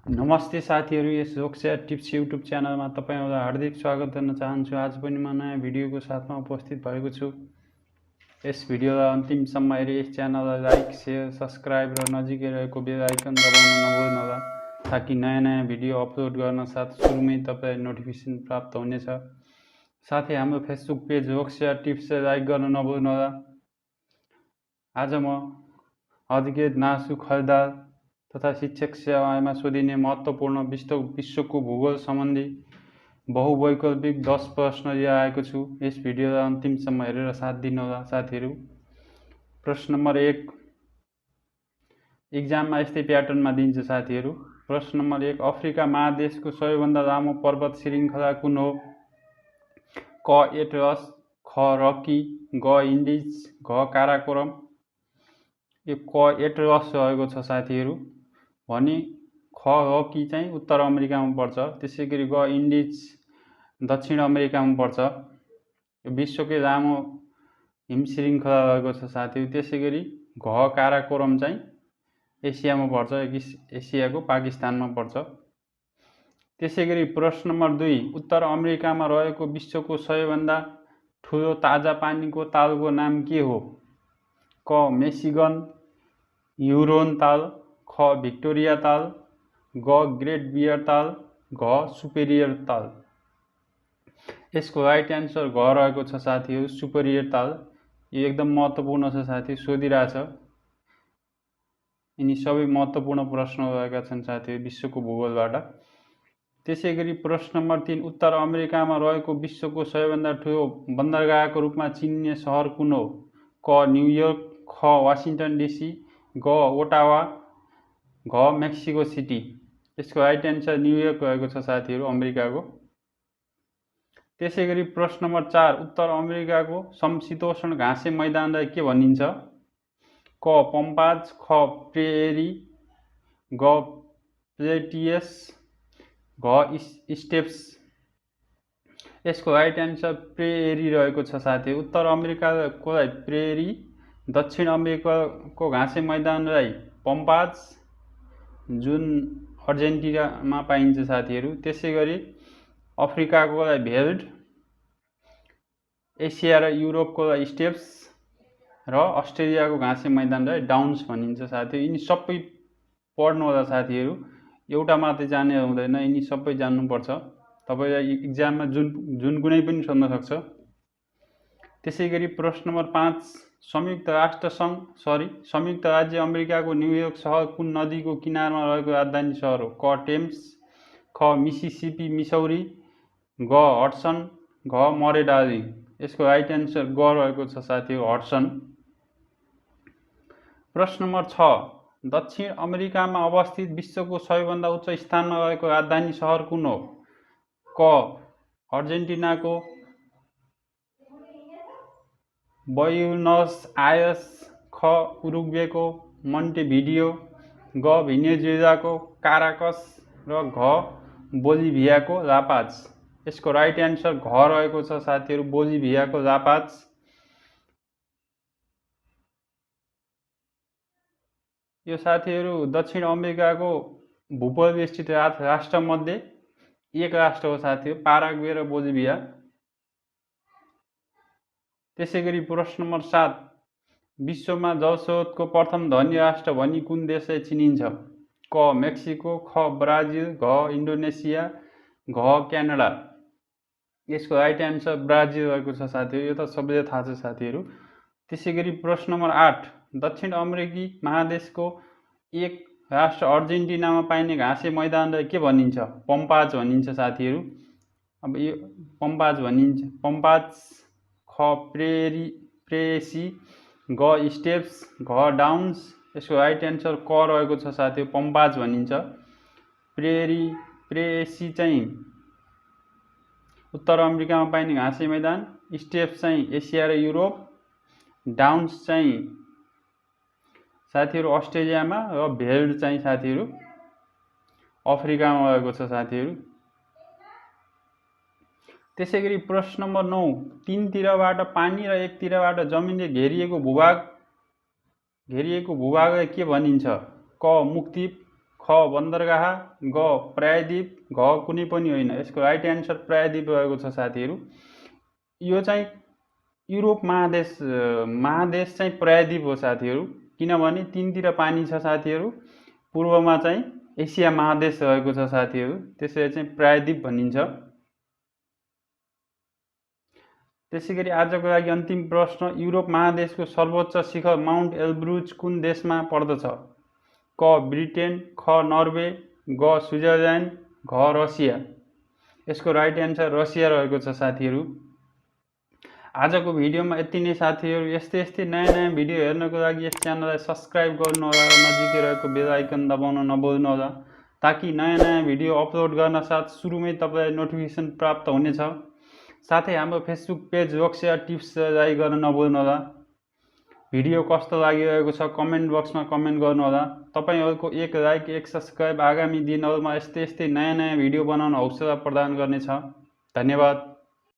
नमस्ते साथीहरू, यस Lok Sewa tips YouTube च्यानलमा तपाईलाई हार्दिक स्वागत गर्न चाहन्छु। आज पनि म नयाँ भिडियोको साथमा उपस्थित भएको छु। यस भिडियोलाई अन्तिमसम्म हेरी यस च्यानललाई लाइक, शेयर, सब्स्क्राइब र नजिकै रहेको बेल आइकन दबाउन नभुल्नुहोला, ताकि नयाँ नयाँ भिडियो अपलोड गर्न साथ सुरुमै तपाईलाई नोटिफिकेसन प्राप्त हुनेछ। साथै हाम्रो फेसबुक पेज लोकसेवा टिप्सलाई लाइक गर्न नभुल्नुहोला। आज म अधिकृत नासु खड्का तथा शिक्षक सेवामा सोधिने महत्त्वपूर्ण विश्वको भूगोल सम्बन्धी बहुवैकल्पिक 10 प्रश्न लिएर आएको छु। यस भिडियोलाई अन्तिमसम्म हेरेर साथ दिनुहोला साथीहरू। प्रश्न नम्बर 1 एक्जाममा यस्तै प्याटर्नमा दिन्छ साथीहरू। प्रश्न नम्बर 1 अफ्रिका महादेशको सबैभन्दा लामो पर्वत श्रृङ्खला कुन हो? क एटलस, ख रकी, ग इन्डिज, घ काराकोरम। यो क एटलस रहेको छ साथीहरू। भने ख रकी चाहिँ उत्तर अमेरिकामा पर्छ, त्यसैगरी ग इन्डिज दक्षिण अमेरिकामा पर्छ। यो विश्वकै लामो हिम श्रृङ्खला रहेको छ साथीहरू। त्यसैगरी घ काराकोरम चाहिँ एसियामा पर्छ, एसियाको पाकिस्तानमा पर्छ। त्यसैगरी प्रश्न नम्बर 2 उत्तर अमेरिकामा रहेको विश्वको सबैभन्दा ठुलो ताजा पानीको तालको नाम के हो? क मिशिगन ह्युरोन ताल, ख भिक्टोरिया ताल, ग ग्रेट बियर ताल, घ सुपेरियर ताल। यसको राइट एन्सर घ रहेको छ साथीहरू, सुपेरियर ताल। यो एकदम महत्त्वपूर्ण छ साथी, सोधिरहेछ। यिनी सबै महत्त्वपूर्ण प्रश्न रहेका छन् साथीहरू विश्वको भूगोलबाट। त्यसैगरी प्रश्न नम्बर 3 उत्तर अमेरिकामा रहेको विश्वको सबैभन्दा ठुलो बन्दरगाहको रूपमा चिनिने सहर कुन हो? क न्युयोर्क, ख वासिङ्टन डिसी, ग ओटावा, घ मेक्सिको सिटी। यसको राइट एन्सर न्युयोर्क रहेको छ साथीहरू, अमेरिकाको। त्यसैगरी प्रश्न नम्बर 4 उत्तर अमेरिकाको समशीतोष्ण घाँसे मैदानलाई के भनिन्छ? क पम्पाज, ख प्रेरी, ग प्लेटियस, घ स्टेप्स। यसको राइट एन्सर प्रेरी रहेको छ साथीहरू। उत्तर अमेरिकाकोलाई प्रेरी, दक्षिण अमेरिकाको घाँसे मैदानलाई पम्पाज, जुन अर्जेन्टिनामा पाइन्छ साथीहरू। त्यसैगरी अफ्रिकाकोलाई भेल्ड, एसिया र युरोपकोलाई स्टेप्स र अस्ट्रेलियाको घाँसे मैदानलाई डाउन्स भनिन्छ साथीहरू। यिनी सबै पढ्नु होला साथीहरू, एउटा मात्रै जाने हुँदैन, यिनी सबै जान्नुपर्छ। तपाईलाई एक्जाममा जुन कुनै पनि सोध्न सक्छ। त्यसैगरी प्रश्न नम्बर 5 संयुक्त राज्य अमेरिकाको न्युयोर्क सहर कुन नदीको किनारमा रहेको राजधानी सहर हो? क टेम्स, ख मिसिसिपी मिसौरी, ग हडसन, घ मरे डार्लिङ। यसको राइट एन्सर ग रहेको छ साथीहरू, हडसन। प्रश्न नम्बर 6 दक्षिण अमेरिकामा अवस्थित विश्वको सबैभन्दा उच्च स्थानमा रहेको राजधानी सहर कुन हो? क अर्जेन्टिनाको ब्युनस आयर्स, ख उरुग्वेको मन्टेभिडियो, ग भेनेजुएलाको काराकस र घ बोलिभियाको लापाज। यसको राइट एन्सर घ रहेको छ साथीहरू, बोलिभियाको लापाज। यो साथीहरू दक्षिण अमेरिकाको भूपरिवेष्टित राष्ट्रमध्ये एक राष्ट्र हो साथीहरू, पाराग्वे र बोलिभिया। त्यसैगरी प्रश्न नम्बर 7 विश्वमा जलस्रोतको प्रथम धनी राष्ट्र भनी कुन देशलाई चिनिन्छ? क मेक्सिको, ख ब्राजिल, घ इन्डोनेसिया, घ क्यानाडा। यसको राइट एन्सर ब्राजिल रहेको छ साथीहरू, यो त सबैलाई थाहा छ साथीहरू। त्यसैगरी प्रश्न नम्बर 8 दक्षिण अमेरिकी महादेशको एक राष्ट्र अर्जेन्टिनामा पाइने घाँसे मैदानलाई के भनिन्छ? पम्पाज भनिन्छ साथीहरू। अब यो पम्पाज भनिन्छ, पम्पाज, ख प्रेसी, ग स्टेप्स, घ डाउन्स। यसको राइट एन्सर क रहेको छ साथीहरू, पम्पाज भनिन्छ। प्रेसी चाहिँ उत्तर अमेरिकामा पाइने घाँसे मैदान, स्टेप्स चाहिँ एसिया र युरोप, डाउन्स चाहिँ साथीहरू अस्ट्रेलियामा र भेल्ड चाहिँ साथीहरू अफ्रिकामा रहेको छ साथीहरू। त्यसैगरी प्रश्न नम्बर 9 तीनतिरबाट पानी र एकतिरबाट जमिनले घेरिएको भूभागलाई के भनिन्छ? क मुक्तिप, ख बन्दरगाह, ग प्रायद्वीप, घ कुनै पनि होइन। यसको राइट एन्सर प्रायद्वीप रहेको छ साथीहरू। यो चाहिँ युरोप महादेश चाहिँ प्रायद्वीप हो साथीहरू, किनभने तीनतिर पानी छ साथीहरू। पूर्वमा चाहिँ एसिया महादेश रहेको छ साथीहरू, त्यसैले चाहिँ प्रायद्वीप भनिन्छ। त्यसैगरी आजको लागि अन्तिम प्रश्न, युरोप महादेशको सर्वोच्च शिखर माउन्ट एल्ब्रुज कुन देशमा पर्दछ? क ब्रिटेन, ख नर्वे, ग स्विजरल्यान्ड, घ रसिया। यसको राइट एन्सर रसिया रहेको छ साथीहरू। आजको भिडियोमा यति नै साथीहरू। यस्तै नयाँ भिडियो हेर्नको लागि यस च्यानललाई सब्सक्राइब गर्नुहोला र नजिकै रहेको बेल आइकन दबाउन नभुल्नुहोला, ताकि नयाँ भिडियो अपलोड गर्न साथ सुरुमै तपाईँलाई नोटिफिकेसन प्राप्त हुनेछ। साथै हाम्रो Facebook page Lok Sewa tips like गर्न नभुल्नुहोला। भिडियो कस्तो लागिरहेको छ कमेन्ट बक्समा कमेन्ट गर्नुहोला। तपाईँहरूको एक लाइक, एक सब्सक्राइब आगामी दिनहरूमा यस्तै नयाँ भिडियो बनाउन हौसला प्रदान गर्नेछ। धन्यवाद।